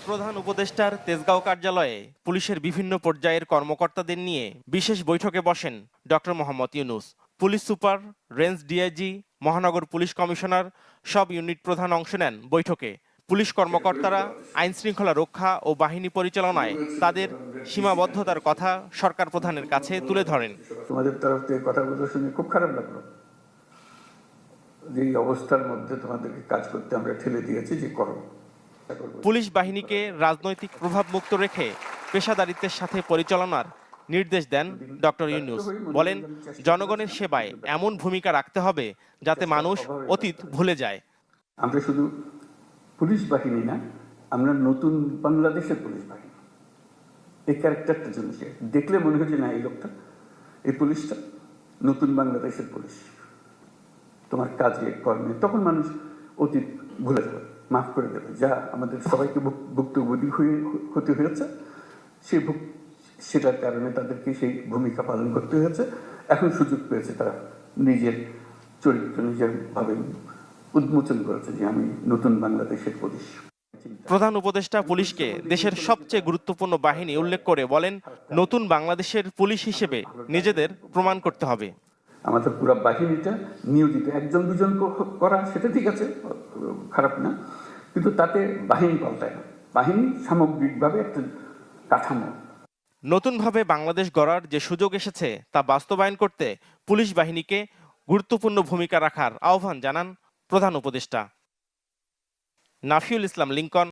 প্রধান উপদেষ্টার তেজগাঁও কার্যালয়ে পুলিশের বিভিন্ন পর্যায়ের কর্মকর্তাদের নিয়ে বিশেষ বৈঠকে বসেন doctor Mohammad Yunus. Police super, range DIG, মহানগর পুলিশ কমিশনার সব ইউনিট প্রধান অংশ নেন বৈঠকে। পুলিশ কর্মকর্তারা আইন শৃঙ্খলা রক্ষা ও বাহিনী পরিচালনায় তাদের সীমাবদ্ধতার কথা সরকার প্রধানের কাছে তুলে ধরেন। তোমাদের তরফ থেকে কথাগুলো শুনে খুব খারাপ লাগলো, যে অবস্থার মধ্যে তোমাদেরকে কাজ করতে আমরা ঠেলে দিয়েছি, যে করো। পুলিশ বাহিনীকে রাজনৈতিক প্রভাব মুক্ত রেখে পেশাদারিত্বের সাথে পরিচালনার নির্দেশ দেন ডক্টর ইউনূস। বলেন, জনগণের সেবায় এমন ভূমিকা রাখতে হবে যাতে মানুষ অতীত ভুলে যায়। আমরা শুধু পুলিশ বাহিনী না, আমরা নতুন বাংলাদেশের পুলিশ বাহিনী। এই ক্যারেক্টারটা জন্য দেখলে মনে হচ্ছে না, এই লোকটা, এই পুলিশটা নতুন বাংলাদেশের পুলিশ। তোমার কাজে কর্মে তখন মানুষ অতীত ভুলে যাবে, মাফ করে দেবে, যা আমাদের সবাইকে ভুক্তভোগী হতে হয়েছে, সেটার কারণে তাদেরকে সেই ভূমিকা পালন করতে হয়েছে। এখন সুযোগ পেয়েছে, তারা নিজের চরিত্র নিজের ভাবে উন্মোচন করেছে যে আমি নতুন বাংলাদেশের পুলিশ। প্রধান উপদেষ্টা পুলিশকে দেশের সবচেয়ে গুরুত্বপূর্ণ বাহিনী উল্লেখ করে বলেন, নতুন বাংলাদেশের পুলিশ হিসেবে নিজেদের প্রমাণ করতে হবে। আমাদের পুরো বাহিনীটা নিয়োজিত, একজন দুজন করা সেটা ঠিক আছে, খারাপ না, কিন্তু তাতে বাহিনী পাল্টায় না। বাহিনী সামগ্রিকভাবে একটা কাঠামো। নতুনভাবে বাংলাদেশ গড়ার যে সুযোগ এসেছে তা বাস্তবায়ন করতে পুলিশ বাহিনীকে গুরুত্বপূর্ণ ভূমিকা রাখার আহ্বান জানান প্রধান উপদেষ্টা। নাফিউল ইসলাম, লিংকন।